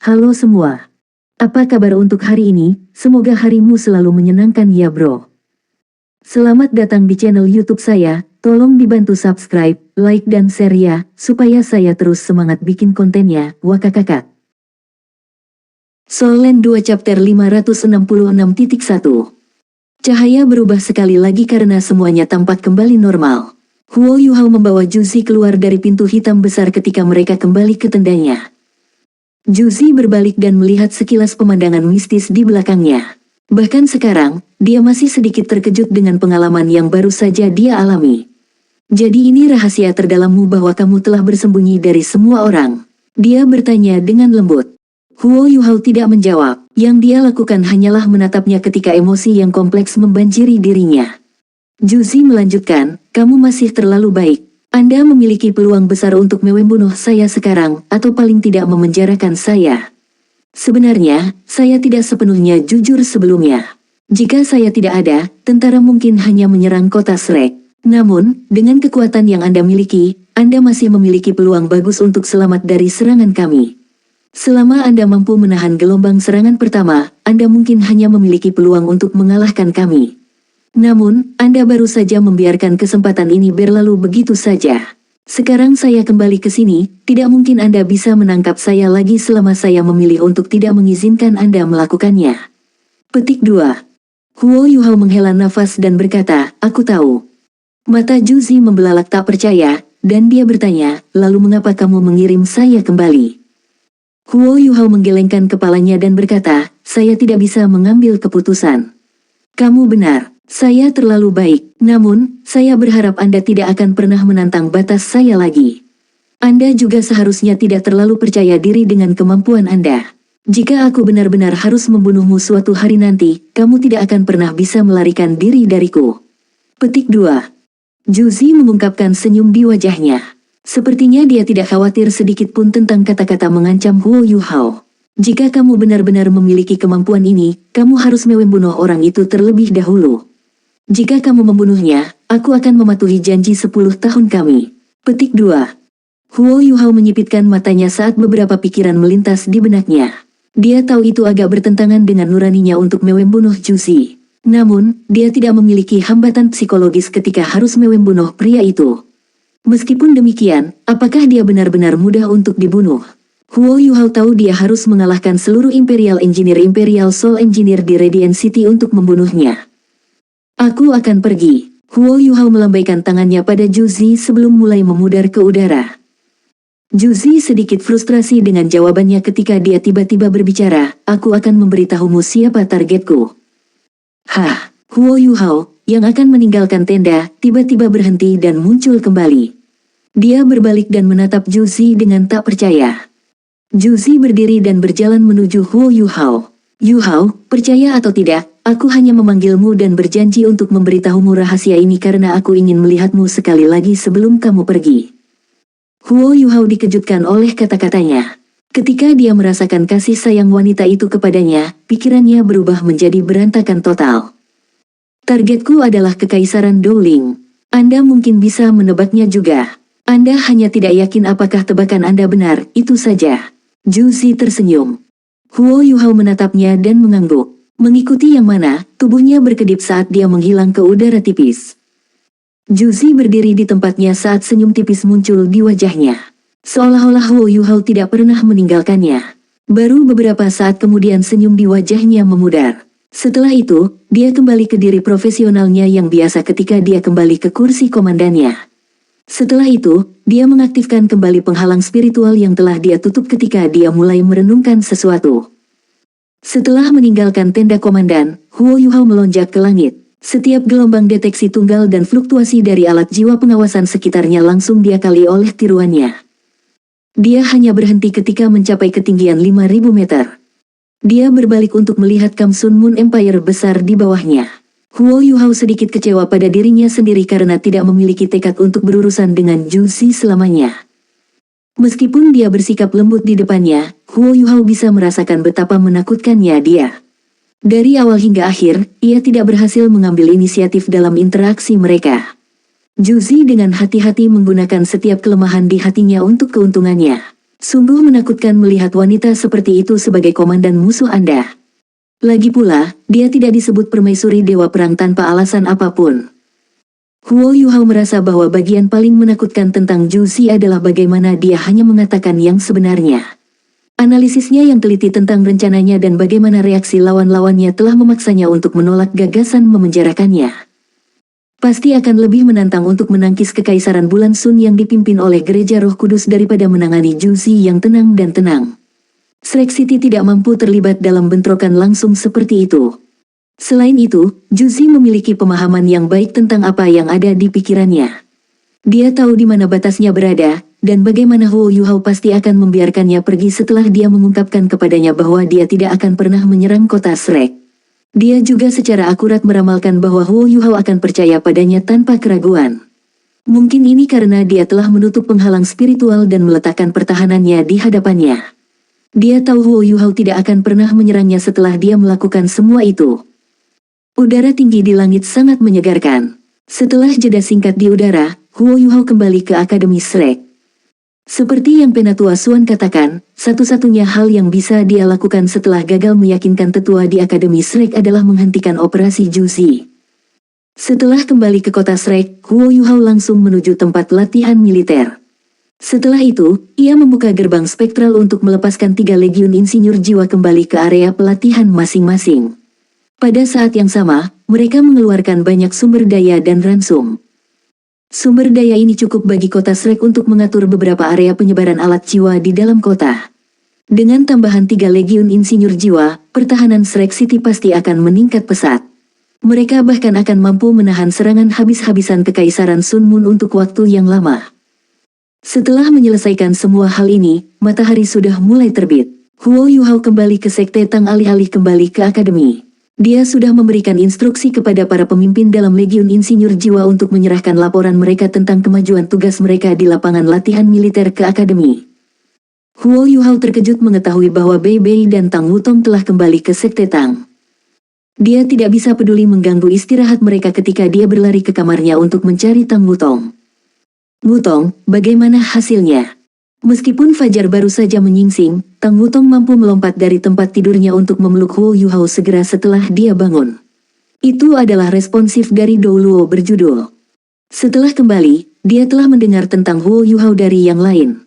Halo semua. Apa kabar untuk hari ini? Semoga harimu selalu menyenangkan ya bro. Selamat datang di channel YouTube saya. Tolong dibantu subscribe, like dan share ya, supaya saya terus semangat bikin kontennya. Wakakakak. Soul Land 2 Chapter 566.1 Cahaya berubah sekali lagi karena semuanya tampak kembali normal. Huo Yuhao membawa Juzi keluar dari pintu hitam besar ketika mereka kembali ke tendanya. Juzi berbalik dan melihat sekilas pemandangan mistis di belakangnya. Bahkan sekarang, dia masih sedikit terkejut dengan pengalaman yang baru saja dia alami. Jadi ini rahasia terdalammu bahwa kamu telah bersembunyi dari semua orang? Dia bertanya dengan lembut. Huo Yuhao tidak menjawab. Yang dia lakukan hanyalah menatapnya ketika emosi yang kompleks membanjiri dirinya. Juzi melanjutkan, kamu masih terlalu baik. Anda memiliki peluang besar untuk membunuh saya sekarang, atau paling tidak memenjarakan saya. Sebenarnya, saya tidak sepenuhnya jujur sebelumnya. Jika saya tidak ada, tentara mungkin hanya menyerang kota Shrek. Namun, dengan kekuatan yang Anda miliki, Anda masih memiliki peluang bagus untuk selamat dari serangan kami. Selama Anda mampu menahan gelombang serangan pertama, Anda mungkin hanya memiliki peluang untuk mengalahkan kami. Namun, Anda baru saja membiarkan kesempatan ini berlalu begitu saja. Sekarang saya kembali ke sini, tidak mungkin Anda bisa menangkap saya lagi selama saya memilih untuk tidak mengizinkan Anda melakukannya. Petik 2. Huo Yuhao menghela nafas dan berkata, aku tahu. Mata Juzi membelalak tak percaya, dan dia bertanya, lalu mengapa kamu mengirim saya kembali? Huo Yuhao menggelengkan kepalanya dan berkata, saya tidak bisa mengambil keputusan. Kamu benar. Saya terlalu baik, namun, saya berharap Anda tidak akan pernah menantang batas saya lagi. Anda juga seharusnya tidak terlalu percaya diri dengan kemampuan Anda. Jika aku benar-benar harus membunuhmu suatu hari nanti, kamu tidak akan pernah bisa melarikan diri dariku. Petik 2. Juzi mengungkapkan senyum di wajahnya. Sepertinya dia tidak khawatir sedikit pun tentang kata-kata mengancam Huo Yuhao. Jika kamu benar-benar memiliki kemampuan ini, kamu harus membunuh orang itu terlebih dahulu. Jika kamu membunuhnya, aku akan mematuhi janji 10 tahun kami. Petik 2. Huo Yuhao menyipitkan matanya saat beberapa pikiran melintas di benaknya. Dia tahu itu agak bertentangan dengan nuraninya untuk membunuh Juzi. Namun, dia tidak memiliki hambatan psikologis ketika harus membunuh pria itu. Meskipun demikian, apakah dia benar-benar mudah untuk dibunuh? Huo Yuhao tahu dia harus mengalahkan seluruh Imperial Soul Engineer di Radiant City untuk membunuhnya. Aku akan pergi. Huo Yuhao melambaikan tangannya pada Juzi sebelum mulai memudar ke udara. Juzi sedikit frustrasi dengan jawabannya ketika dia tiba-tiba berbicara, aku akan memberitahumu siapa targetku. Hah, Huo Yuhao, yang akan meninggalkan tenda, tiba-tiba berhenti dan muncul kembali. Dia berbalik dan menatap Juzi dengan tak percaya. Juzi berdiri dan berjalan menuju Huo Yuhao. Yuhao, percaya atau tidak, aku hanya memanggilmu dan berjanji untuk memberitahumu rahasia ini karena aku ingin melihatmu sekali lagi sebelum kamu pergi. Huo Yuhao dikejutkan oleh kata-katanya. Ketika dia merasakan kasih sayang wanita itu kepadanya, pikirannya berubah menjadi berantakan total. Targetku adalah Kekaisaran Dowling. Anda mungkin bisa menebaknya juga. Anda hanya tidak yakin apakah tebakan Anda benar, itu saja. Juzi tersenyum. Huo Yuhao menatapnya dan mengangguk. Mengikuti yang mana, tubuhnya berkedip saat dia menghilang ke udara tipis. Juzi berdiri di tempatnya saat senyum tipis muncul di wajahnya. Seolah-olah Huo Yuhao tidak pernah meninggalkannya. Baru beberapa saat kemudian senyum di wajahnya memudar. Setelah itu, dia kembali ke diri profesionalnya yang biasa ketika dia kembali ke kursi komandannya. Setelah itu, dia mengaktifkan kembali penghalang spiritual yang telah dia tutup ketika dia mulai merenungkan sesuatu. Setelah meninggalkan tenda komandan, Huo Yuhao melonjak ke langit. Setiap gelombang deteksi tunggal dan fluktuasi dari alat jiwa pengawasan sekitarnya langsung diakali oleh tiruannya. Dia hanya berhenti ketika mencapai ketinggian 5.000 meter. Dia berbalik untuk melihat Kamsun Moon Empire besar di bawahnya. Huo Yuhao sedikit kecewa pada dirinya sendiri karena tidak memiliki tekad untuk berurusan dengan Juzi selamanya. Meskipun dia bersikap lembut di depannya, Huo Yuhao bisa merasakan betapa menakutkannya dia. Dari awal hingga akhir, ia tidak berhasil mengambil inisiatif dalam interaksi mereka. Juzi dengan hati-hati menggunakan setiap kelemahan di hatinya untuk keuntungannya. Sungguh menakutkan melihat wanita seperti itu sebagai komandan musuh Anda. Lagi pula, dia tidak disebut permaisuri dewa perang tanpa alasan apapun. Huo Yuhao merasa bahwa bagian paling menakutkan tentang Zhu Zi adalah bagaimana dia hanya mengatakan yang sebenarnya. Analisisnya yang teliti tentang rencananya dan bagaimana reaksi lawan-lawannya telah memaksanya untuk menolak gagasan memenjarakannya. Pasti akan lebih menantang untuk menangkis kekaisaran Bulan Sun yang dipimpin oleh Gereja Roh Kudus daripada menangani Zhu Zi yang tenang dan tenang. Shrek City tidak mampu terlibat dalam bentrokan langsung seperti itu. Selain itu, Zhu Zi memiliki pemahaman yang baik tentang apa yang ada di pikirannya. Dia tahu di mana batasnya berada, dan bagaimana Huo Yuhao pasti akan membiarkannya pergi setelah dia mengungkapkan kepadanya bahwa dia tidak akan pernah menyerang kota Shrek. Dia juga secara akurat meramalkan bahwa Huo Yuhao akan percaya padanya tanpa keraguan. Mungkin ini karena dia telah menutup penghalang spiritual dan meletakkan pertahanannya di hadapannya. Dia tahu Huo Yuhao tidak akan pernah menyerangnya setelah dia melakukan semua itu. Udara tinggi di langit sangat menyegarkan. Setelah jeda singkat di udara, Huo Yuhao kembali ke Akademi Shrek. Seperti yang Penatua Suan katakan, satu-satunya hal yang bisa dia lakukan setelah gagal meyakinkan tetua di Akademi Shrek adalah menghentikan operasi Zhu Zi. Setelah kembali ke kota Shrek, Huo Yuhao langsung menuju tempat latihan militer. Setelah itu, ia membuka gerbang spektral untuk melepaskan 3 legiun insinyur jiwa kembali ke area pelatihan masing-masing. Pada saat yang sama, mereka mengeluarkan banyak sumber daya dan ransum. Sumber daya ini cukup bagi kota Shrek untuk mengatur beberapa area penyebaran alat jiwa di dalam kota. Dengan tambahan 3 legiun insinyur jiwa, pertahanan Shrek City pasti akan meningkat pesat. Mereka bahkan akan mampu menahan serangan habis-habisan kekaisaran Sun Moon untuk waktu yang lama. Setelah menyelesaikan semua hal ini, matahari sudah mulai terbit. Huo Yuhao kembali ke Sekte Tang alih-alih kembali ke akademi. Dia sudah memberikan instruksi kepada para pemimpin dalam Legiun Insinyur Jiwa untuk menyerahkan laporan mereka tentang kemajuan tugas mereka di lapangan latihan militer ke akademi. Huo Yuhao terkejut mengetahui bahwa Bei Bei dan Tang Wutong telah kembali ke Sekte Tang. Dia tidak bisa peduli mengganggu istirahat mereka ketika dia berlari ke kamarnya untuk mencari Tang Wutong. Wutong, bagaimana hasilnya? Meskipun fajar baru saja menyingsing, Tang Wutong mampu melompat dari tempat tidurnya untuk memeluk Huo Yuhao segera setelah dia bangun. Itu adalah responsif dari Dou Luo berjudul. Setelah kembali, dia telah mendengar tentang Huo Yuhao dari yang lain.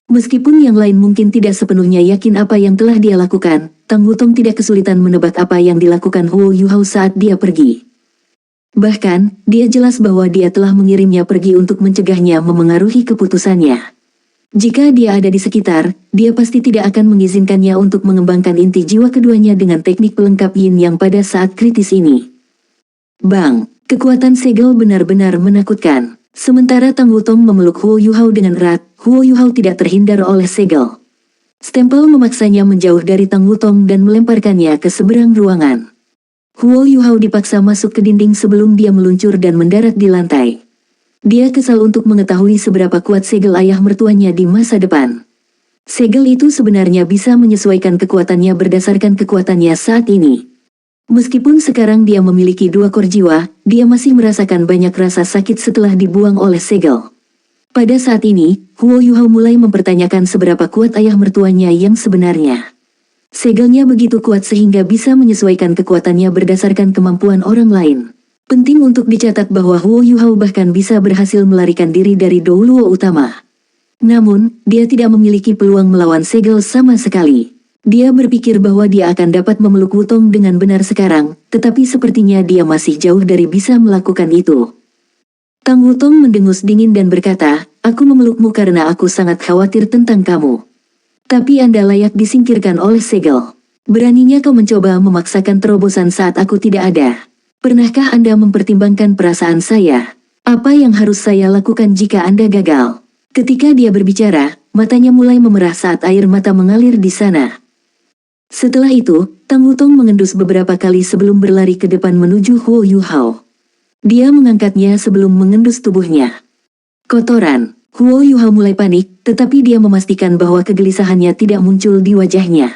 Meskipun yang lain mungkin tidak sepenuhnya yakin apa yang telah dia lakukan, Tang Wutong tidak kesulitan menebak apa yang dilakukan Huo Yuhao saat dia pergi. Bahkan, dia jelas bahwa dia telah mengirimnya pergi untuk mencegahnya memengaruhi keputusannya. Jika dia ada di sekitar, dia pasti tidak akan mengizinkannya untuk mengembangkan inti jiwa keduanya dengan teknik pelengkap yin yang pada saat kritis ini. Bang, kekuatan segel benar-benar menakutkan. Sementara Tang Wutong memeluk Huo Yuhao dengan erat, Huo Yuhao tidak terhindar oleh segel. Stempel memaksanya menjauh dari Tang Wutong dan melemparkannya ke seberang ruangan. Huo Yuhao dipaksa masuk ke dinding sebelum dia meluncur dan mendarat di lantai. Dia kesal untuk mengetahui seberapa kuat segel ayah mertuanya di masa depan. Segel itu sebenarnya bisa menyesuaikan kekuatannya berdasarkan kekuatannya saat ini. Meskipun sekarang dia memiliki 2 kor jiwa, dia masih merasakan banyak rasa sakit setelah dibuang oleh segel. Pada saat ini, Huo Yuhao mulai mempertanyakan seberapa kuat ayah mertuanya yang sebenarnya. Segelnya begitu kuat sehingga bisa menyesuaikan kekuatannya berdasarkan kemampuan orang lain. Penting untuk dicatat bahwa Huo Yuhao bahkan bisa berhasil melarikan diri dari Dou Luo utama. Namun, dia tidak memiliki peluang melawan segel sama sekali. Dia berpikir bahwa dia akan dapat memeluk Wutong dengan benar sekarang, tetapi sepertinya dia masih jauh dari bisa melakukan itu. Tang Wutong mendengus dingin dan berkata, "Aku memelukmu karena aku sangat khawatir tentang kamu. Tapi Anda layak disingkirkan oleh segel. Beraninya kau mencoba memaksakan terobosan saat aku tidak ada. Pernahkah Anda mempertimbangkan perasaan saya? Apa yang harus saya lakukan jika Anda gagal?" Ketika dia berbicara, matanya mulai memerah saat air mata mengalir di sana. Setelah itu, Tang Wutong mengendus beberapa kali sebelum berlari ke depan menuju Huo Yuhao. Dia mengangkatnya sebelum mengendus tubuhnya. Kotoran. Huo Yuhao mulai panik, tetapi dia memastikan bahwa kegelisahannya tidak muncul di wajahnya.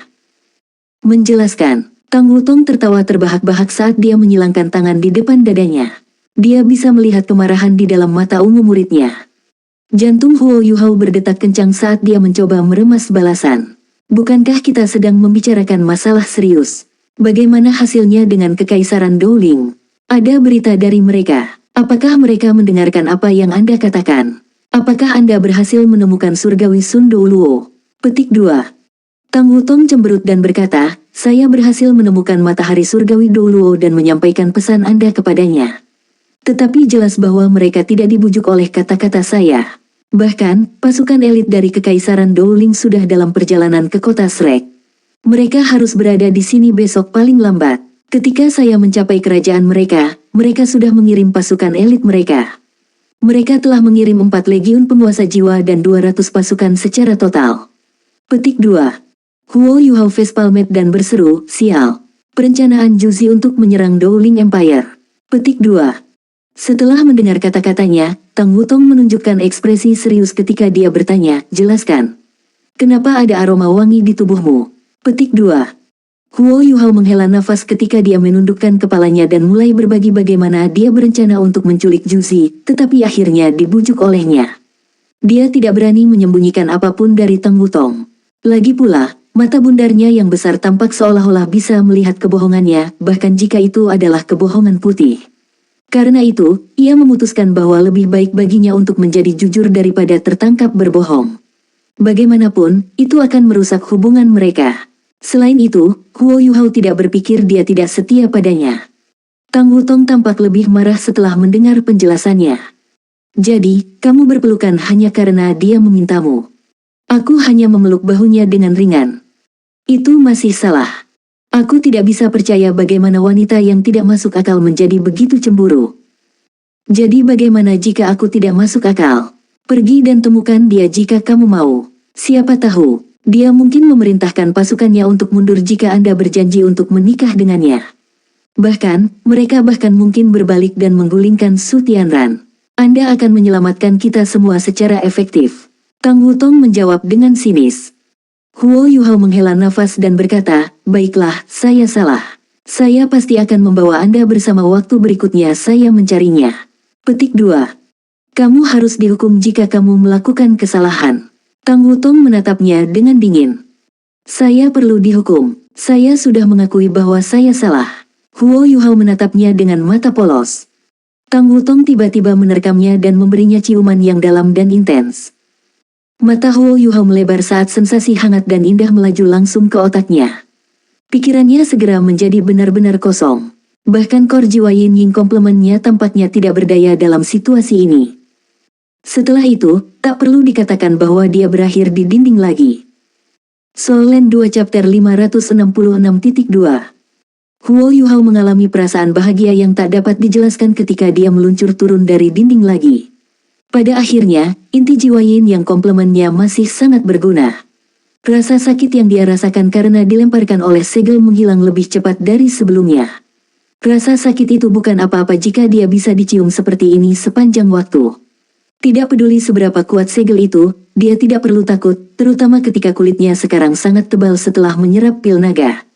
Menjelaskan, Tang Wutong tertawa terbahak-bahak saat dia menyilangkan tangan di depan dadanya. Dia bisa melihat kemarahan di dalam mata ungu muridnya. Jantung Huo Yuhao berdetak kencang saat dia mencoba meremas balasan. Bukankah kita sedang membicarakan masalah serius? Bagaimana hasilnya dengan Kekaisaran Dowling? Ada berita dari mereka. Apakah mereka mendengarkan apa yang Anda katakan? Apakah Anda berhasil menemukan surgawi Sun Douluo? Petik 2. Tang Wutong cemberut dan berkata, saya berhasil menemukan matahari surgawi Douluo dan menyampaikan pesan Anda kepadanya. Tetapi jelas bahwa mereka tidak dibujuk oleh kata-kata saya. Bahkan, pasukan elit dari Kekaisaran Dowling sudah dalam perjalanan ke kota Shrek. Mereka harus berada di sini besok paling lambat. Ketika saya mencapai kerajaan mereka, mereka sudah mengirim pasukan elit mereka. Mereka telah mengirim 4 legiun penguasa jiwa dan 200 pasukan secara total. Petik 2. Huo Yuhao facepalmet dan berseru, sial. Perencanaan Juzi untuk menyerang Dowling Empire. Petik 2. Setelah mendengar kata-katanya, Tang Wutong menunjukkan ekspresi serius ketika dia bertanya, jelaskan. Kenapa ada aroma wangi di tubuhmu? Petik 2. Huo Yuhao menghela nafas ketika dia menundukkan kepalanya dan mulai berbagi bagaimana dia berencana untuk menculik Juzi, tetapi akhirnya dibujuk olehnya. Dia tidak berani menyembunyikan apapun dari Tang Wutong. Lagi pula, mata bundarnya yang besar tampak seolah-olah bisa melihat kebohongannya, bahkan jika itu adalah kebohongan putih. Karena itu, ia memutuskan bahwa lebih baik baginya untuk menjadi jujur daripada tertangkap berbohong. Bagaimanapun, itu akan merusak hubungan mereka. Selain itu, Huo Yuhao tidak berpikir dia tidak setia padanya. Tang Wutong tampak lebih marah setelah mendengar penjelasannya. Jadi, kamu berpelukan hanya karena dia memintamu. Aku hanya memeluk bahunya dengan ringan. Itu masih salah. Aku tidak bisa percaya bagaimana wanita yang tidak masuk akal menjadi begitu cemburu. Jadi bagaimana jika aku tidak masuk akal? Pergi dan temukan dia jika kamu mau. Siapa tahu, dia mungkin memerintahkan pasukannya untuk mundur jika Anda berjanji untuk menikah dengannya. Bahkan, mereka bahkan mungkin berbalik dan menggulingkan Su Tianran. Anda akan menyelamatkan kita semua secara efektif. Tang Wutong menjawab dengan sinis. Huo Yuhao menghela nafas dan berkata, baiklah, saya salah. Saya pasti akan membawa Anda bersama waktu berikutnya saya mencarinya. Petik 2. Kamu harus dihukum jika kamu melakukan kesalahan. Tang Wutong menatapnya dengan dingin. Saya perlu dihukum. Saya sudah mengakui bahwa saya salah. Huo Yuhao menatapnya dengan mata polos. Tang Wutong tiba-tiba menerkamnya dan memberinya ciuman yang dalam dan intens. Mata Huo Yuhao melebar saat sensasi hangat dan indah melaju langsung ke otaknya. Pikirannya segera menjadi benar-benar kosong. Bahkan kor jiwa Yin Ying komplemennya tampaknya tidak berdaya dalam situasi ini. Setelah itu, tak perlu dikatakan bahwa dia berakhir di dinding lagi. Soul Land 2 Chapter 566.2. Huo Yuhao mengalami perasaan bahagia yang tak dapat dijelaskan ketika dia meluncur turun dari dinding lagi. Pada akhirnya, inti jiwa Yin yang komplemennya masih sangat berguna. Rasa sakit yang dia rasakan karena dilemparkan oleh segel menghilang lebih cepat dari sebelumnya. Rasa sakit itu bukan apa-apa jika dia bisa dicium seperti ini sepanjang waktu. Tidak peduli seberapa kuat segel itu, dia tidak perlu takut, terutama ketika kulitnya sekarang sangat tebal setelah menyerap pil naga.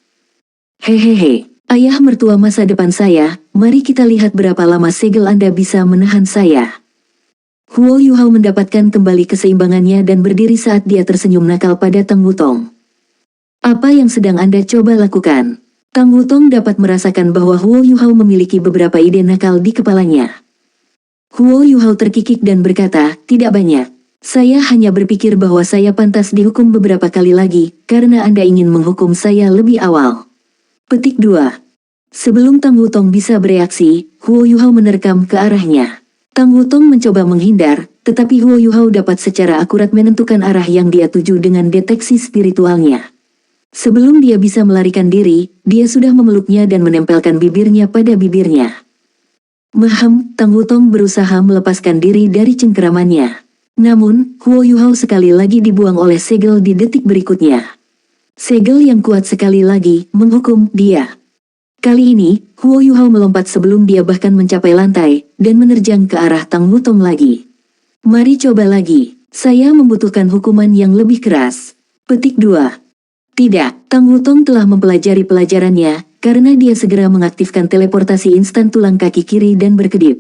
Hehehe, ayah mertua masa depan saya, mari kita lihat berapa lama segel Anda bisa menahan saya. Huo Yuhao mendapatkan kembali keseimbangannya dan berdiri saat dia tersenyum nakal pada Tang Wutong. Apa yang sedang Anda coba lakukan? Tang Wutong dapat merasakan bahwa Huo Yuhao memiliki beberapa ide nakal di kepalanya. Huo Yuhao terkikik dan berkata, tidak banyak. Saya hanya berpikir bahwa saya pantas dihukum beberapa kali lagi, karena Anda ingin menghukum saya lebih awal. Petik 2. Sebelum Tang Wutong bisa bereaksi, Huo Yuhao menerkam ke arahnya. Tang Wutong mencoba menghindar, tetapi Huo Yuhao dapat secara akurat menentukan arah yang dia tuju dengan deteksi spiritualnya. Sebelum dia bisa melarikan diri, dia sudah memeluknya dan menempelkan bibirnya pada bibirnya. Tang Wutong berusaha melepaskan diri dari cengkeramannya. Namun, Huo Yuhao sekali lagi dibuang oleh segel di detik berikutnya. Segel yang kuat sekali lagi menghukum dia. Kali ini, Huo Yuhao melompat sebelum dia bahkan mencapai lantai, dan menerjang ke arah Tang Wutong lagi. Mari coba lagi, saya membutuhkan hukuman yang lebih keras. Petik 2. Tidak, Tang Wutong telah mempelajari pelajarannya, karena dia segera mengaktifkan teleportasi instan tulang kaki kiri dan berkedip.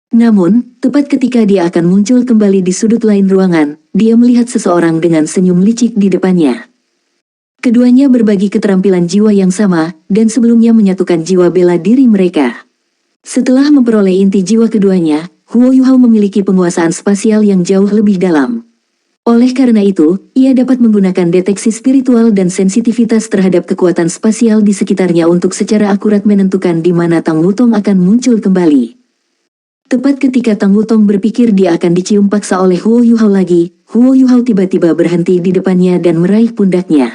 Namun, tepat ketika dia akan muncul kembali di sudut lain ruangan, dia melihat seseorang dengan senyum licik di depannya. Keduanya berbagi keterampilan jiwa yang sama, dan sebelumnya menyatukan jiwa bela diri mereka. Setelah memperoleh inti jiwa keduanya, Huo Yuhao memiliki penguasaan spasial yang jauh lebih dalam. Oleh karena itu, ia dapat menggunakan deteksi spiritual dan sensitivitas terhadap kekuatan spasial di sekitarnya untuk secara akurat menentukan di mana Tang Wutong akan muncul kembali. Tepat ketika Tang Wutong berpikir dia akan dicium paksa oleh Huo Yuhao lagi, Huo Yuhao tiba-tiba berhenti di depannya dan meraih pundaknya.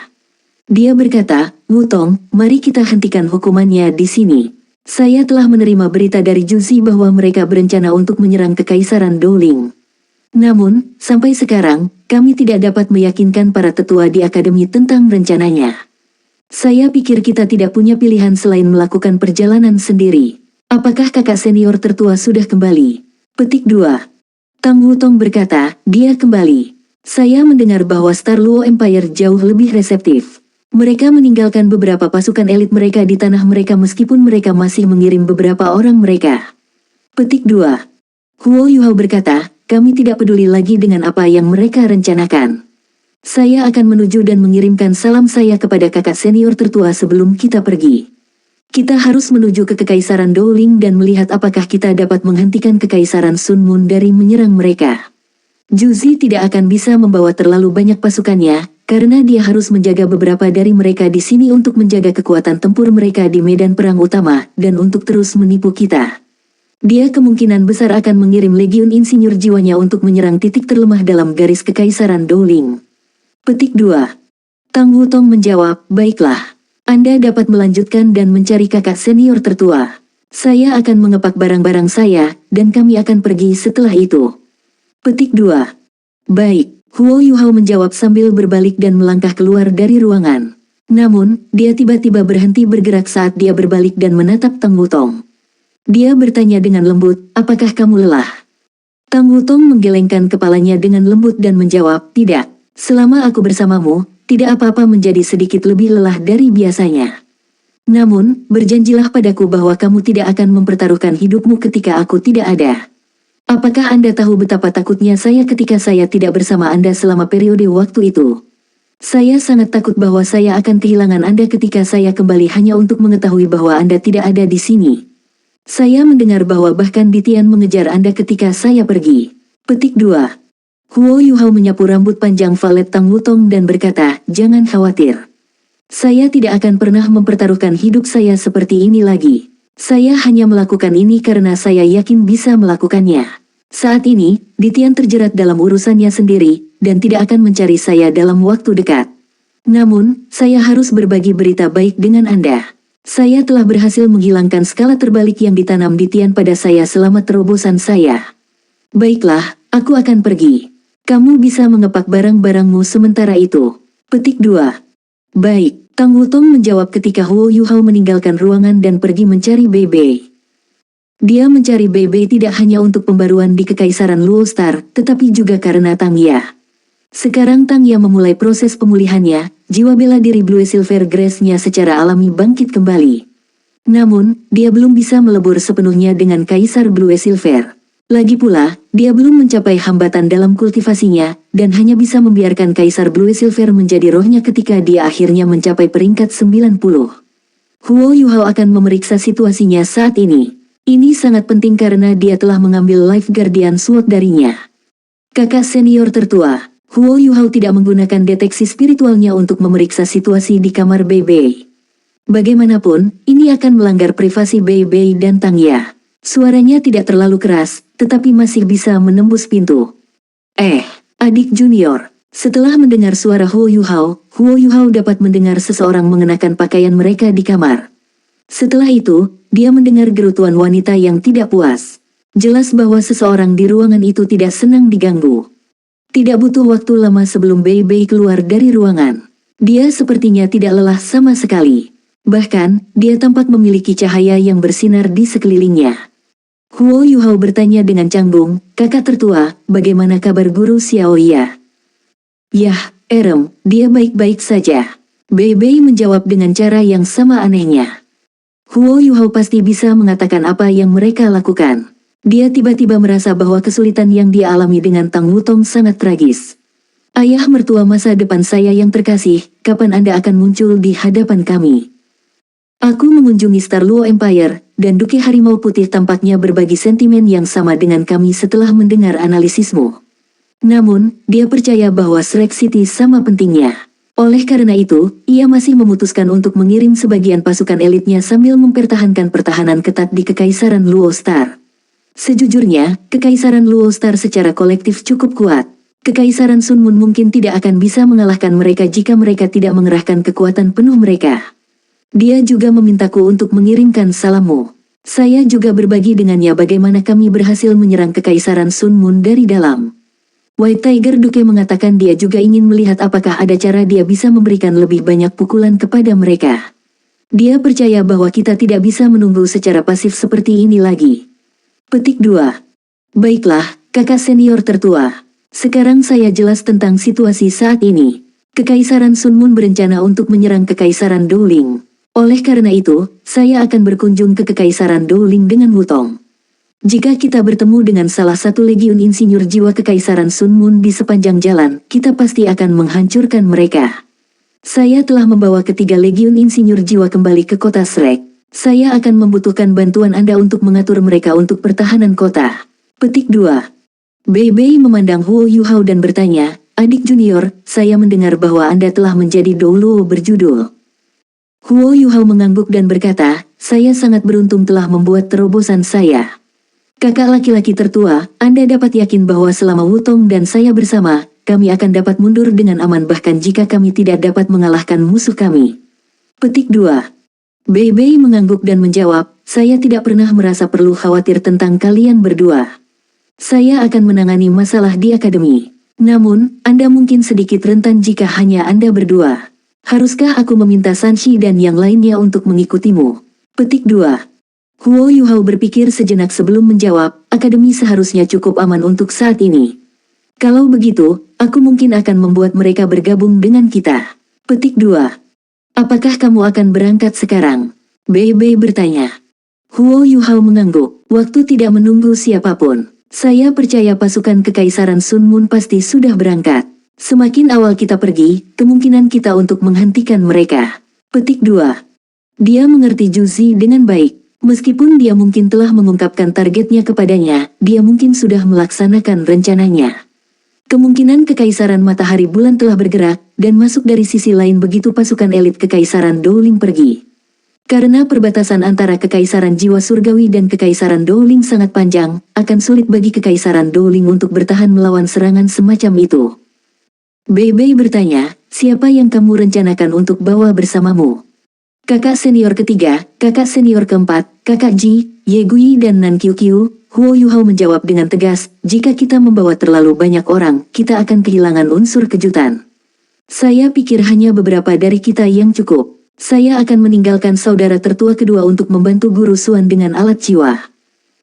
Dia berkata, "Wutong, mari kita hentikan hukumannya di sini. Saya telah menerima berita dari Juzi bahwa mereka berencana untuk menyerang Kekaisaran Dowling. Namun, sampai sekarang, kami tidak dapat meyakinkan para tetua di akademi tentang rencananya. Saya pikir kita tidak punya pilihan selain melakukan perjalanan sendiri. Apakah kakak senior tertua sudah kembali?" Petik 2. Tang Wutong berkata, "Dia kembali. Saya mendengar bahwa Star Luo Empire jauh lebih reseptif. Mereka meninggalkan beberapa pasukan elit mereka di tanah mereka meskipun mereka masih mengirim beberapa orang mereka." Petik 2. Huo Yuhao berkata, "Kami tidak peduli lagi dengan apa yang mereka rencanakan. Saya akan menuju dan mengirimkan salam saya kepada kakak senior tertua sebelum kita pergi. Kita harus menuju ke Kekaisaran Dowling dan melihat apakah kita dapat menghentikan Kekaisaran Sun Moon dari menyerang mereka. Juzi tidak akan bisa membawa terlalu banyak pasukannya, karena dia harus menjaga beberapa dari mereka di sini untuk menjaga kekuatan tempur mereka di medan perang utama, dan untuk terus menipu kita. Dia kemungkinan besar akan mengirim legiun insinyur jiwanya untuk menyerang titik terlemah dalam garis Kekaisaran Dowling." Petik 2. Tang Wutong menjawab, "Baiklah. Anda dapat melanjutkan dan mencari kakak senior tertua. Saya akan mengepak barang-barang saya, dan kami akan pergi setelah itu." Petik 2. "Baik," Huo Yuhao menjawab sambil berbalik dan melangkah keluar dari ruangan. Namun, dia tiba-tiba berhenti bergerak saat dia berbalik dan menatap Tang Wutong. Dia bertanya dengan lembut, "Apakah kamu lelah?" Tang Wutong menggelengkan kepalanya dengan lembut dan menjawab, "Tidak. Selama aku bersamamu, tidak apa-apa menjadi sedikit lebih lelah dari biasanya. Namun, berjanjilah padaku bahwa kamu tidak akan mempertaruhkan hidupmu ketika aku tidak ada. Apakah Anda tahu betapa takutnya saya ketika saya tidak bersama Anda selama periode waktu itu? Saya sangat takut bahwa saya akan kehilangan Anda ketika saya kembali hanya untuk mengetahui bahwa Anda tidak ada di sini. Saya mendengar bahwa bahkan Ditian mengejar Anda ketika saya pergi." Petik 2. Huo Yuhao menyapu rambut panjang valet Tang Wutong dan berkata, "Jangan khawatir. Saya tidak akan pernah mempertaruhkan hidup saya seperti ini lagi. Saya hanya melakukan ini karena saya yakin bisa melakukannya. Saat ini, Ditian terjerat dalam urusannya sendiri, dan tidak akan mencari saya dalam waktu dekat. Namun, saya harus berbagi berita baik dengan Anda. Saya telah berhasil menghilangkan skala terbalik yang ditanam Ditian pada saya selama terobosan saya. Baiklah, aku akan pergi. Kamu bisa mengepak barang-barangmu sementara itu." Petik 2. "Baik," Tang Wutong menjawab ketika Huo Yuhao meninggalkan ruangan dan pergi mencari Bebe. Dia mencari Bebe tidak hanya untuk pembaruan di Kekaisaran Luo Star, tetapi juga karena Tang Ya. Sekarang Tang Ya memulai proses pemulihannya, jiwa bela diri Blue Silver Grace-nya secara alami bangkit kembali. Namun, dia belum bisa melebur sepenuhnya dengan Kaisar Blue Silver. Lagi pula, dia belum mencapai hambatan dalam kultivasinya, dan hanya bisa membiarkan Kaisar Blue Silver menjadi rohnya ketika dia akhirnya mencapai peringkat 90. Huo Yuhao akan memeriksa situasinya saat ini. Ini sangat penting karena dia telah mengambil Life Guardian Sword darinya. Kakak senior tertua, Huo Yuhao tidak menggunakan deteksi spiritualnya untuk memeriksa situasi di kamar Bebe. Bagaimanapun, ini akan melanggar privasi Bebe dan Tang Ya. Suaranya tidak terlalu keras, tetapi masih bisa menembus pintu. Adik junior." Setelah mendengar suara Huo Yuhao dapat mendengar seseorang mengenakan pakaian mereka di kamar. Setelah itu, dia mendengar gerutuan wanita yang tidak puas. Jelas bahwa seseorang di ruangan itu tidak senang diganggu. Tidak butuh waktu lama sebelum Bebe keluar dari ruangan. Dia sepertinya tidak lelah sama sekali. Bahkan, dia tampak memiliki cahaya yang bersinar di sekelilingnya. Huo Yuhao bertanya dengan canggung, "Kakak tertua, bagaimana kabar guru Xiaoya?" "Yah, Erem, dia baik-baik saja." Bebe menjawab dengan cara yang sama anehnya. Huo Yuhao pasti bisa mengatakan apa yang mereka lakukan. Dia tiba-tiba merasa bahwa kesulitan yang dia alami dengan Tang Wutong sangat tragis. Ayah mertua masa depan saya yang terkasih, kapan Anda akan muncul di hadapan kami? Aku mengunjungi Star Luo Empire, dan Duke Harimau Putih tampaknya berbagi sentimen yang sama dengan kami setelah mendengar analisismu. Namun, dia percaya bahwa Shrek City sama pentingnya. Oleh karena itu, ia masih memutuskan untuk mengirim sebagian pasukan elitnya sambil mempertahankan pertahanan ketat di Kekaisaran Luo Star. Sejujurnya, Kekaisaran Luo Star secara kolektif cukup kuat. Kekaisaran Sun Moon mungkin tidak akan bisa mengalahkan mereka jika mereka tidak mengerahkan kekuatan penuh mereka. Dia juga memintaku untuk mengirimkan salammu. Saya juga berbagi dengannya bagaimana kami berhasil menyerang Kekaisaran Sun Moon dari dalam. White Tiger Duke mengatakan dia juga ingin melihat apakah ada cara dia bisa memberikan lebih banyak pukulan kepada mereka. Dia percaya bahwa kita tidak bisa menunggu secara pasif seperti ini lagi. Petik 2. Baiklah, kakak senior tertua. Sekarang saya jelas tentang situasi saat ini. Kekaisaran Sun Moon berencana untuk menyerang Kekaisaran Dowling. Oleh karena itu, saya akan berkunjung ke Kekaisaran Dowling dengan Wutong. Jika kita bertemu dengan salah satu legiun insinyur jiwa Kekaisaran Sun Moon di sepanjang jalan, kita pasti akan menghancurkan mereka. Saya telah membawa ketiga legiun insinyur jiwa kembali ke kota Shrek. Saya akan membutuhkan bantuan Anda untuk mengatur mereka untuk pertahanan kota. Petik 2. Bei Bei memandang Huo Yuhao dan bertanya, adik junior, saya mendengar bahwa Anda telah menjadi Doulo berjudul. Huo Yuhao mengangguk dan berkata, saya sangat beruntung telah membuat terobosan saya. Kakak laki-laki tertua, Anda dapat yakin bahwa selama Wutong dan saya bersama, kami akan dapat mundur dengan aman bahkan jika kami tidak dapat mengalahkan musuh kami. Petik 2. Bei Bei mengangguk dan menjawab, saya tidak pernah merasa perlu khawatir tentang kalian berdua. Saya akan menangani masalah di akademi. Namun, Anda mungkin sedikit rentan jika hanya Anda berdua. Haruskah aku meminta Sanshi dan yang lainnya untuk mengikutimu? Petik 2. Huo Yuhao berpikir sejenak sebelum menjawab, akademi seharusnya cukup aman untuk saat ini. Kalau begitu, aku mungkin akan membuat mereka bergabung dengan kita. Petik 2. Apakah kamu akan berangkat sekarang? Bei Bei bertanya. Huo Yuhao mengangguk, waktu tidak menunggu siapapun. Saya percaya pasukan Kekaisaran Sun Moon pasti sudah berangkat. Semakin awal kita pergi, kemungkinan kita untuk menghentikan mereka. Petik 2. Dia mengerti Juzi dengan baik. Meskipun dia mungkin telah mengungkapkan targetnya kepadanya, dia mungkin sudah melaksanakan rencananya. Kemungkinan Kekaisaran Matahari Bulan telah bergerak, dan masuk dari sisi lain begitu pasukan elit Kekaisaran Dowling pergi. Karena perbatasan antara Kekaisaran Jiwa Surgawi dan Kekaisaran Dowling sangat panjang, akan sulit bagi Kekaisaran Dowling untuk bertahan melawan serangan semacam itu. Bei Bei bertanya, siapa yang kamu rencanakan untuk bawa bersamamu? Kakak senior ketiga, kakak senior keempat, kakak Ji, Ye Gui dan Nan Qiu Qiu. Huo Yuhao menjawab dengan tegas, jika kita membawa terlalu banyak orang, kita akan kehilangan unsur kejutan. Saya pikir hanya beberapa dari kita yang cukup. Saya akan meninggalkan saudara tertua kedua untuk membantu Guru Suan dengan alat jiwa.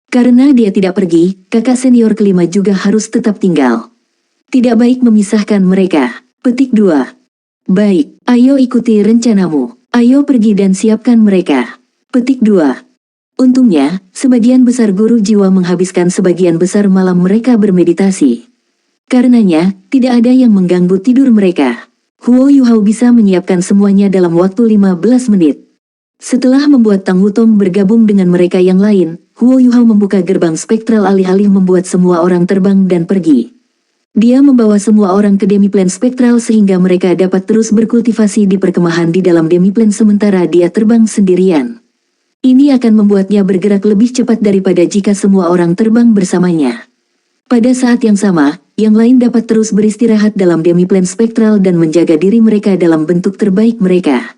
Karena dia tidak pergi, kakak senior kelima juga harus tetap tinggal. Tidak baik memisahkan mereka. Petik 2. Baik, ayo ikuti rencanamu. Ayo pergi dan siapkan mereka. Petik 2. Untungnya, sebagian besar guru jiwa menghabiskan sebagian besar malam mereka bermeditasi. Karenanya, tidak ada yang mengganggu tidur mereka. Huo Yuhao bisa menyiapkan semuanya dalam waktu 15 menit. Setelah membuat Tang Wutong bergabung dengan mereka yang lain, Huo Yuhao membuka gerbang spektral alih-alih membuat semua orang terbang dan pergi. Dia membawa semua orang ke demiplan spektral sehingga mereka dapat terus berkultivasi di perkemahan di dalam demiplan sementara dia terbang sendirian. Ini akan membuatnya bergerak lebih cepat daripada jika semua orang terbang bersamanya. Pada saat yang sama, yang lain dapat terus beristirahat dalam demiplan spektral dan menjaga diri mereka dalam bentuk terbaik mereka.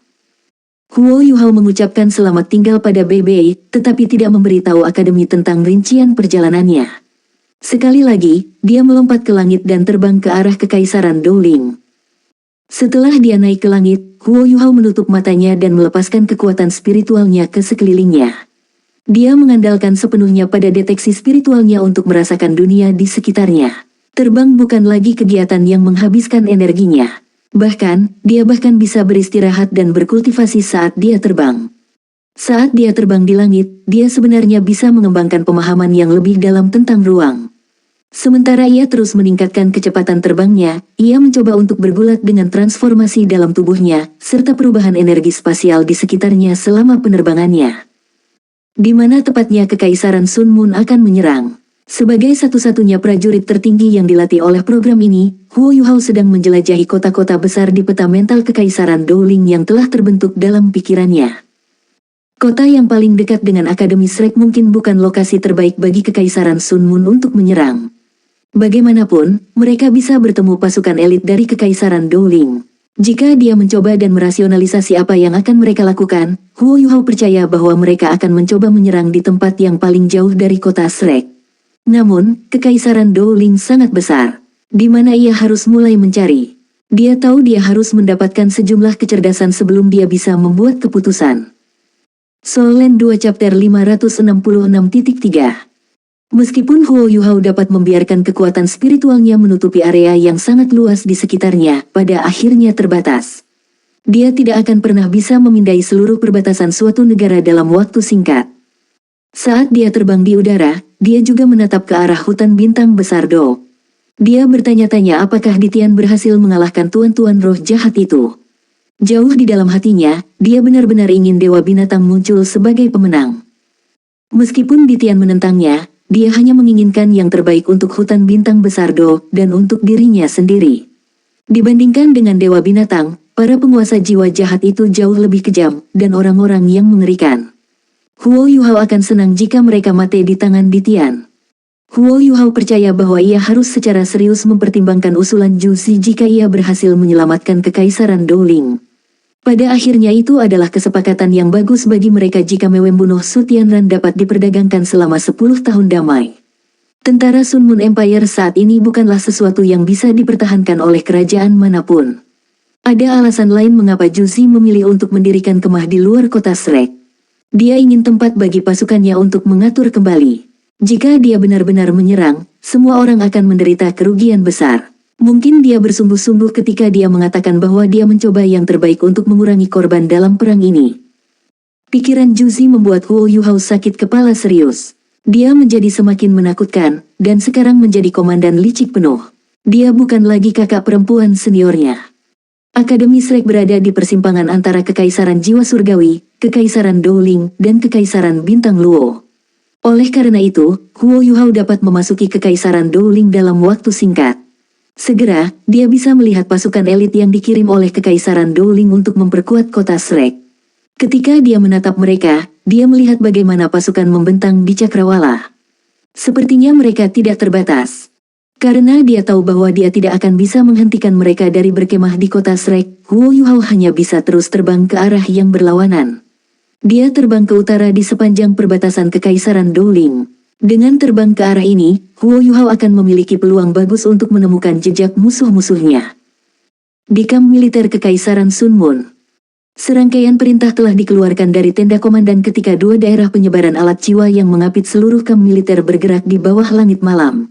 Huo Yuhao mengucapkan selamat tinggal pada Bei Bei, tetapi tidak memberitahu akademi tentang rincian perjalanannya. Sekali lagi, dia melompat ke langit dan terbang ke arah Kekaisaran Dowling. Setelah dia naik ke langit, Huo Yuhao menutup matanya dan melepaskan kekuatan spiritualnya ke sekelilingnya. Dia mengandalkan sepenuhnya pada deteksi spiritualnya untuk merasakan dunia di sekitarnya. Terbang bukan lagi kegiatan yang menghabiskan energinya. Bahkan, dia bisa beristirahat dan berkultivasi saat dia terbang. Saat dia terbang di langit, dia sebenarnya bisa mengembangkan pemahaman yang lebih dalam tentang ruang. Sementara ia terus meningkatkan kecepatan terbangnya, ia mencoba untuk bergulat dengan transformasi dalam tubuhnya, serta perubahan energi spasial di sekitarnya selama penerbangannya. Di mana tepatnya Kekaisaran Sun Moon akan menyerang. Sebagai satu-satunya prajurit tertinggi yang dilatih oleh program ini, Huo Yuhao sedang menjelajahi kota-kota besar di peta mental Kekaisaran Dowling yang telah terbentuk dalam pikirannya. Kota yang paling dekat dengan Akademi Shrek mungkin bukan lokasi terbaik bagi Kekaisaran Sun Moon untuk menyerang. Bagaimanapun, mereka bisa bertemu pasukan elit dari Kekaisaran Dowling. Jika dia mencoba dan merasionalisasi apa yang akan mereka lakukan, Huo Yuhao percaya bahwa mereka akan mencoba menyerang di tempat yang paling jauh dari kota Shrek. Namun, Kekaisaran Dowling sangat besar, di mana ia harus mulai mencari. Dia tahu dia harus mendapatkan sejumlah kecerdasan sebelum dia bisa membuat keputusan. Soul Land 2 Chapter 566.3. Meskipun Huo Yuhao dapat membiarkan kekuatan spiritualnya menutupi area yang sangat luas di sekitarnya, pada akhirnya terbatas. Dia tidak akan pernah bisa memindai seluruh perbatasan suatu negara dalam waktu singkat. Saat dia terbang di udara, dia juga menatap ke arah hutan bintang besar Do. Dia bertanya-tanya apakah Ditian berhasil mengalahkan tuan-tuan roh jahat itu. Jauh di dalam hatinya, dia benar-benar ingin Dewa Binatang muncul sebagai pemenang. Meskipun Ditian menentangnya, dia hanya menginginkan yang terbaik untuk hutan bintang besar Do dan untuk dirinya sendiri. Dibandingkan dengan Dewa Binatang, para penguasa jiwa jahat itu jauh lebih kejam dan orang-orang yang mengerikan. Huo Yuhao akan senang jika mereka mati di tangan Ditian. Huo Yuhao percaya bahwa ia harus secara serius mempertimbangkan usulan Zhu Zi jika ia berhasil menyelamatkan Kekaisaran Dowling. Pada akhirnya itu adalah kesepakatan yang bagus bagi mereka jika membunuh Su Tianran dapat diperdagangkan selama 10 tahun damai. Tentara Sun Moon Empire saat ini bukanlah sesuatu yang bisa dipertahankan oleh kerajaan manapun. Ada alasan lain mengapa Zhu Zi memilih untuk mendirikan kemah di luar kota Shrek. Dia ingin tempat bagi pasukannya untuk mengatur kembali. Jika dia benar-benar menyerang, semua orang akan menderita kerugian besar. Mungkin dia bersungguh-sungguh ketika dia mengatakan bahwa dia mencoba yang terbaik untuk mengurangi korban dalam perang ini. Pikiran Zhu Zi membuat Huo Yuhao sakit kepala serius. Dia menjadi semakin menakutkan, dan sekarang menjadi komandan licik penuh. Dia bukan lagi kakak perempuan seniornya. Akademi Shrek berada di persimpangan antara Kekaisaran Jiwa Surgawi, Kekaisaran Dowling, dan Kekaisaran Bintang Luo. Oleh karena itu, Huo Yuhao dapat memasuki Kekaisaran Dowling dalam waktu singkat. Segera, dia bisa melihat pasukan elit yang dikirim oleh Kekaisaran Dowling untuk memperkuat kota Shrek. Ketika dia menatap mereka, dia melihat bagaimana pasukan membentang di cakrawala. Sepertinya mereka tidak terbatas. Karena dia tahu bahwa dia tidak akan bisa menghentikan mereka dari berkemah di kota Shrek, Huo Yuhao hanya bisa terus terbang ke arah yang berlawanan. Dia terbang ke utara di sepanjang perbatasan Kekaisaran Dowling. Dengan terbang ke arah ini, Huo Yuhao akan memiliki peluang bagus untuk menemukan jejak musuh-musuhnya. Di kamp militer Kekaisaran Sun Moon, serangkaian perintah telah dikeluarkan dari tenda komandan ketika dua daerah penyebaran alat jiwa yang mengapit seluruh kamp militer bergerak di bawah langit malam.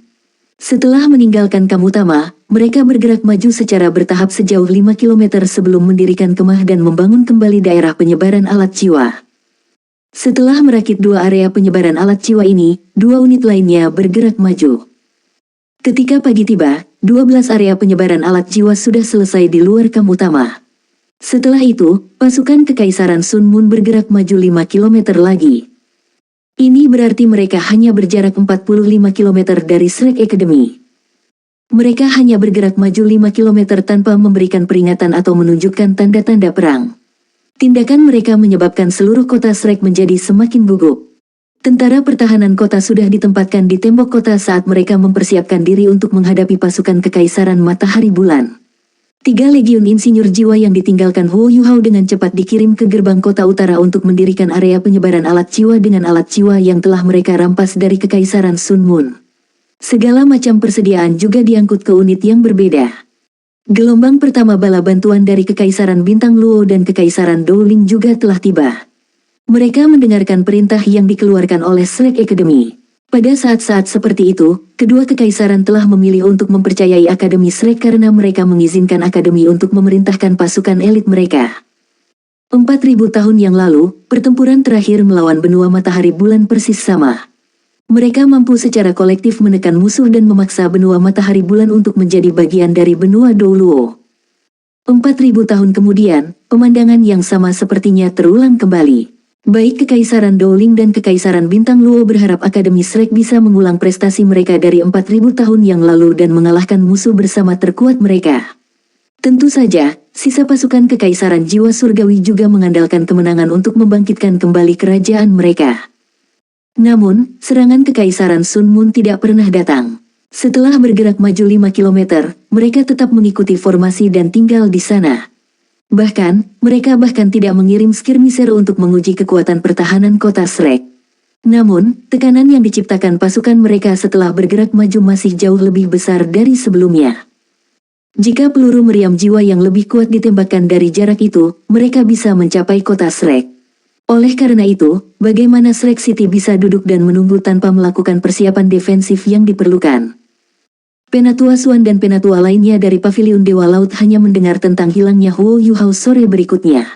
Setelah meninggalkan kamp utama, mereka bergerak maju secara bertahap sejauh 5 km sebelum mendirikan kemah dan membangun kembali daerah penyebaran alat jiwa. Setelah merakit dua area penyebaran alat jiwa ini, dua unit lainnya bergerak maju. Ketika pagi tiba, 12 area penyebaran alat jiwa sudah selesai di luar kamp utama. Setelah itu, pasukan Kekaisaran Sun Moon bergerak maju 5 km lagi. Ini berarti mereka hanya berjarak 45 km dari Shrek Academy. Mereka hanya bergerak maju 5 km tanpa memberikan peringatan atau menunjukkan tanda-tanda perang. Tindakan mereka menyebabkan seluruh kota Shrek menjadi semakin gugup. Tentara pertahanan kota sudah ditempatkan di tembok kota saat mereka mempersiapkan diri untuk menghadapi pasukan Kekaisaran Matahari Bulan. 3 legiun insinyur jiwa yang ditinggalkan Huo Yuhao dengan cepat dikirim ke gerbang kota utara untuk mendirikan area penyebaran alat jiwa dengan alat jiwa yang telah mereka rampas dari Kekaisaran Sun Moon. Segala macam persediaan juga diangkut ke unit yang berbeda. Gelombang pertama bala bantuan dari Kekaisaran Bintang Luo dan Kekaisaran Dowling juga telah tiba. Mereka mendengarkan perintah yang dikeluarkan oleh Shrek Academy. Pada saat-saat seperti itu, kedua kekaisaran telah memilih untuk mempercayai Akademi Shrek karena mereka mengizinkan Akademi untuk memerintahkan pasukan elit mereka. 4.000 tahun yang lalu, pertempuran terakhir melawan benua matahari bulan persis sama. Mereka mampu secara kolektif menekan musuh dan memaksa benua matahari bulan untuk menjadi bagian dari benua Douluo. 4.000 tahun kemudian, pemandangan yang sama sepertinya terulang kembali. Baik Kekaisaran Douling dan Kekaisaran Bintang Luo berharap Akademi Shrek bisa mengulang prestasi mereka dari 4.000 tahun yang lalu dan mengalahkan musuh bersama terkuat mereka. Tentu saja, sisa pasukan Kekaisaran Jiwa Surgawi juga mengandalkan kemenangan untuk membangkitkan kembali kerajaan mereka. Namun, serangan Kekaisaran Sun Moon tidak pernah datang. Setelah bergerak maju 5 kilometer, mereka tetap mengikuti formasi dan tinggal di sana. Bahkan, mereka tidak mengirim skirmisher untuk menguji kekuatan pertahanan kota Shrek. Namun, tekanan yang diciptakan pasukan mereka setelah bergerak maju masih jauh lebih besar dari sebelumnya. Jika peluru meriam jiwa yang lebih kuat ditembakkan dari jarak itu, mereka bisa mencapai kota Shrek. Oleh karena itu, bagaimana Shrek City bisa duduk dan menunggu tanpa melakukan persiapan defensif yang diperlukan? Penatua Xuan dan penatua lainnya dari Paviliun Dewa Laut hanya mendengar tentang hilangnya Huo Yuhao sore berikutnya.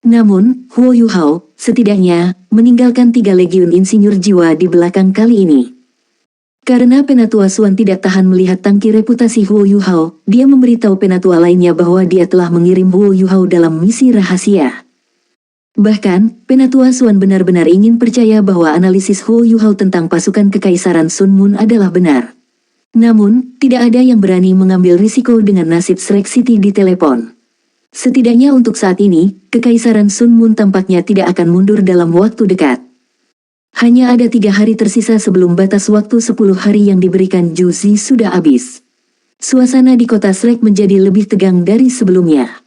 Namun, Huo Yuhao, setidaknya, meninggalkan 3 legiun insinyur jiwa di belakang kali ini. Karena Penatua Xuan tidak tahan melihat tangki reputasi Huo Yuhao, dia memberitahu penatua lainnya bahwa dia telah mengirim Huo Yuhao dalam misi rahasia. Bahkan, Penatua Xuan benar-benar ingin percaya bahwa analisis Huo Yuhao tentang pasukan Kekaisaran Sun Moon adalah benar. Namun, tidak ada yang berani mengambil risiko dengan nasib Shrek City di telepon. Setidaknya untuk saat ini, Kekaisaran Sun Moon tampaknya tidak akan mundur dalam waktu dekat. Hanya ada 3 hari tersisa sebelum batas waktu 10 hari yang diberikan Zhu Zi sudah habis. Suasana di kota Shrek menjadi lebih tegang dari sebelumnya.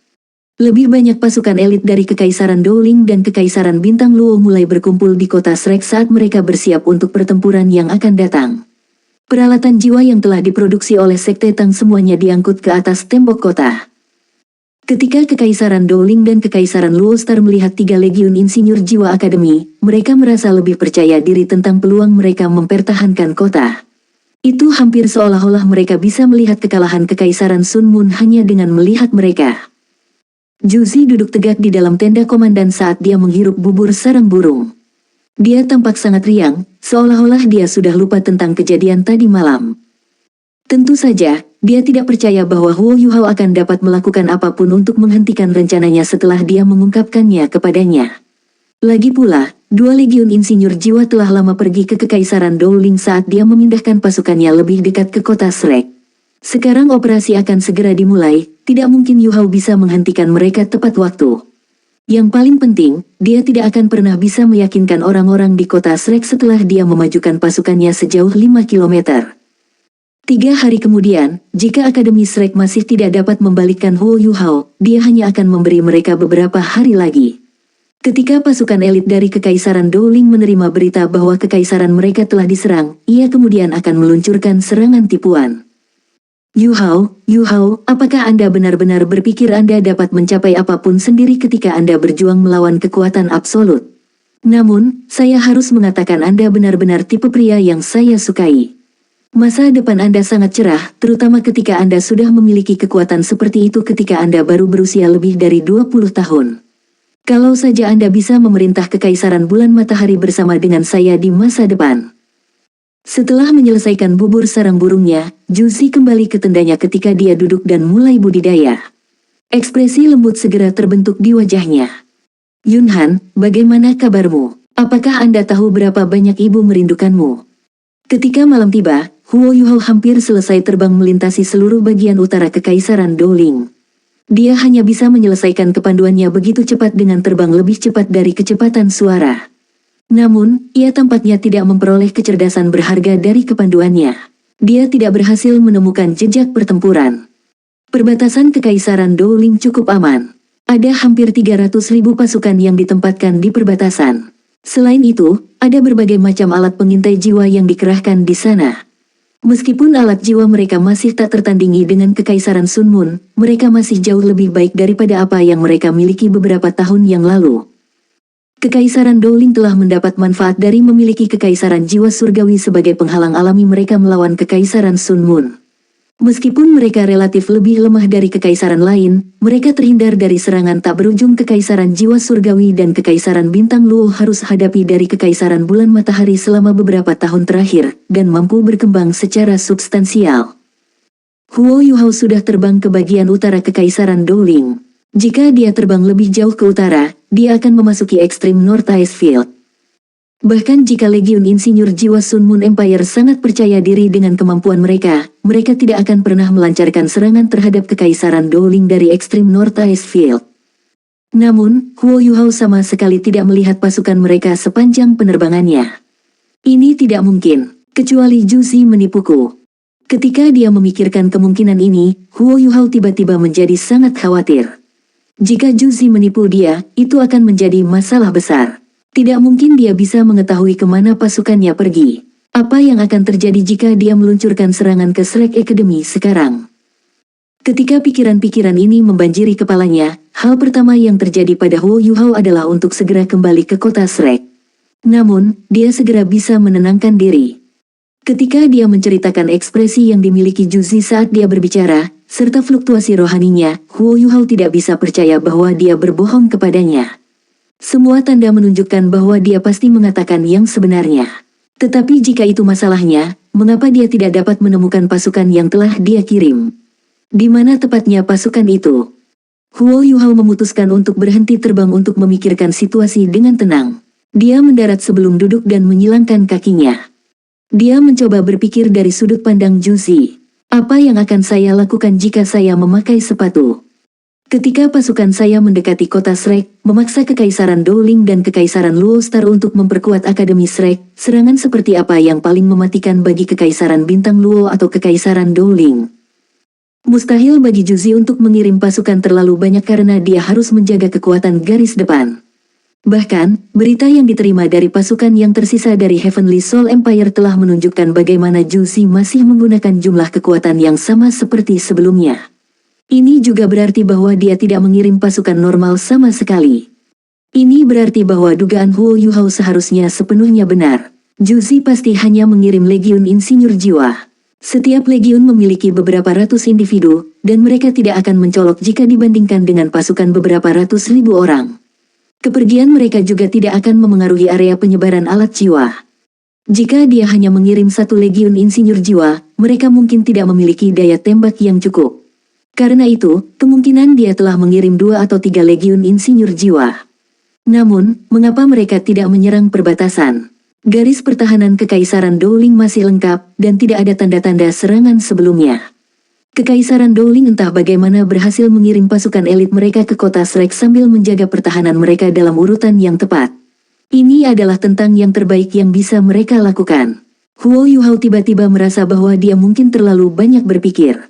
Lebih banyak pasukan elit dari Kekaisaran Douling dan Kekaisaran Bintang Luo mulai berkumpul di kota Shrek saat mereka bersiap untuk pertempuran yang akan datang. Peralatan jiwa yang telah diproduksi oleh Sekte Tang semuanya diangkut ke atas tembok kota. Ketika Kekaisaran Douling dan Kekaisaran Luo Star melihat 3 legiun insinyur jiwa akademi, mereka merasa lebih percaya diri tentang peluang mereka mempertahankan kota. Itu hampir seolah-olah mereka bisa melihat kekalahan Kekaisaran Sun Moon hanya dengan melihat mereka. Zhu Zi duduk tegak di dalam tenda komandan saat dia menghirup bubur sarang burung. Dia tampak sangat riang, seolah-olah dia sudah lupa tentang kejadian tadi malam. Tentu saja, dia tidak percaya bahwa Huo Yuhao akan dapat melakukan apapun untuk menghentikan rencananya setelah dia mengungkapkannya kepadanya. Lagi pula, 2 legiun insinyur jiwa telah lama pergi ke Kekaisaran Douling saat dia memindahkan pasukannya lebih dekat ke kota Shrek. Sekarang operasi akan segera dimulai, tidak mungkin Yuhao bisa menghentikan mereka tepat waktu. Yang paling penting, dia tidak akan pernah bisa meyakinkan orang-orang di kota Shrek setelah dia memajukan pasukannya sejauh 5 kilometer. 3 hari kemudian, jika Akademi Shrek masih tidak dapat membalikkan Huo Yuhao, dia hanya akan memberi mereka beberapa hari lagi. Ketika pasukan elit dari Kekaisaran Douling menerima berita bahwa kekaisaran mereka telah diserang, ia kemudian akan meluncurkan serangan tipuan. Yuhao, apakah Anda benar-benar berpikir Anda dapat mencapai apapun sendiri ketika Anda berjuang melawan kekuatan absolut? Namun, saya harus mengatakan Anda benar-benar tipe pria yang saya sukai. Masa depan Anda sangat cerah, terutama ketika Anda sudah memiliki kekuatan seperti itu ketika Anda baru berusia lebih dari 20 tahun. Kalau saja Anda bisa memerintah Kekaisaran Bulan Matahari bersama dengan saya di masa depan. Setelah menyelesaikan bubur sarang burungnya, Zhu Zi kembali ke tendanya ketika dia duduk dan mulai budidaya. Ekspresi lembut segera terbentuk di wajahnya. Yunhan, bagaimana kabarmu? Apakah Anda tahu berapa banyak ibu merindukanmu? Ketika malam tiba, Huo Yuhao hampir selesai terbang melintasi seluruh bagian utara Kekaisaran Douling. Dia hanya bisa menyelesaikan kepanduannya begitu cepat dengan terbang lebih cepat dari kecepatan suara. Namun, ia tampaknya tidak memperoleh kecerdasan berharga dari kepanduannya. Dia tidak berhasil menemukan jejak pertempuran. Perbatasan Kekaisaran Douling cukup aman. Ada hampir 300.000 pasukan yang ditempatkan di perbatasan. Selain itu, ada berbagai macam alat pengintai jiwa yang dikerahkan di sana. Meskipun alat jiwa mereka masih tak tertandingi dengan Kekaisaran Sun Moon, mereka masih jauh lebih baik daripada apa yang mereka miliki beberapa tahun yang lalu. Kekaisaran Douling telah mendapat manfaat dari memiliki Kekaisaran Jiwa Surgawi sebagai penghalang alami mereka melawan Kekaisaran Sun Moon. Meskipun mereka relatif lebih lemah dari kekaisaran lain, mereka terhindar dari serangan tak berujung kekaisaran jiwa surgawi dan kekaisaran bintang Luo harus hadapi dari kekaisaran bulan matahari selama beberapa tahun terakhir, dan mampu berkembang secara substansial. Huo Yuhao sudah terbang ke bagian utara kekaisaran Dowling. Jika dia terbang lebih jauh ke utara, dia akan memasuki ekstrim North Ice Field. Bahkan jika Legiun Insinyur Jiwa Sun Moon Empire sangat percaya diri dengan kemampuan mereka, mereka tidak akan pernah melancarkan serangan terhadap kekaisaran Dowling dari ekstrim North Ice Field. Namun, Huo Yuhao sama sekali tidak melihat pasukan mereka sepanjang penerbangannya. Ini tidak mungkin, kecuali Juzi menipuku. Ketika dia memikirkan kemungkinan ini, Huo Yuhao tiba-tiba menjadi sangat khawatir. Jika Juzi menipu dia, itu akan menjadi masalah besar. Tidak mungkin dia bisa mengetahui kemana pasukannya pergi. Apa yang akan terjadi jika dia meluncurkan serangan ke Shrek Academy sekarang? Ketika pikiran-pikiran ini membanjiri kepalanya, hal pertama yang terjadi pada Huo Yuhao adalah untuk segera kembali ke kota Shrek. Namun, dia segera bisa menenangkan diri. Ketika dia menceritakan ekspresi yang dimiliki Juzi saat dia berbicara, serta fluktuasi rohaninya, Huo Yuhao tidak bisa percaya bahwa dia berbohong kepadanya. Semua tanda menunjukkan bahwa dia pasti mengatakan yang sebenarnya. Tetapi jika itu masalahnya, mengapa dia tidak dapat menemukan pasukan yang telah dia kirim? Di mana tepatnya pasukan itu? Huo Yuhao memutuskan untuk berhenti terbang untuk memikirkan situasi dengan tenang. Dia mendarat sebelum duduk dan menyilangkan kakinya. Dia mencoba berpikir dari sudut pandang Juzi. Apa yang akan saya lakukan jika saya memakai sepatu? Ketika pasukan saya mendekati kota Shrek, memaksa Kekaisaran Dowling dan Kekaisaran Luo Star untuk memperkuat Akademi Shrek, serangan seperti apa yang paling mematikan bagi Kekaisaran Bintang Luo atau Kekaisaran Dowling? Mustahil bagi Juzi untuk mengirim pasukan terlalu banyak karena dia harus menjaga kekuatan garis depan. Bahkan, berita yang diterima dari pasukan yang tersisa dari Heavenly Soul Empire telah menunjukkan bagaimana Juzi masih menggunakan jumlah kekuatan yang sama seperti sebelumnya. Ini juga berarti bahwa dia tidak mengirim pasukan normal sama sekali. Ini berarti bahwa dugaan Huo Yuhao seharusnya sepenuhnya benar. Juzi pasti hanya mengirim Legiun Insinyur Jiwa. Setiap legiun memiliki beberapa ratus individu, dan mereka tidak akan mencolok jika dibandingkan dengan pasukan beberapa ratus ribu orang. Kepergian mereka juga tidak akan memengaruhi area penyebaran alat jiwa. Jika dia hanya mengirim satu Legiun Insinyur Jiwa, mereka mungkin tidak memiliki daya tembak yang cukup. Karena itu, kemungkinan dia telah mengirim 2 atau 3 Legiun Insinyur Jiwa. Namun, mengapa mereka tidak menyerang perbatasan? Garis pertahanan Kekaisaran Dowling masih lengkap, dan tidak ada tanda-tanda serangan sebelumnya. Kekaisaran Dowling entah bagaimana berhasil mengirim pasukan elit mereka ke kota Shrek sambil menjaga pertahanan mereka dalam urutan yang tepat. Ini adalah tentang yang terbaik yang bisa mereka lakukan. Huo Yuhao tiba-tiba merasa bahwa dia mungkin terlalu banyak berpikir.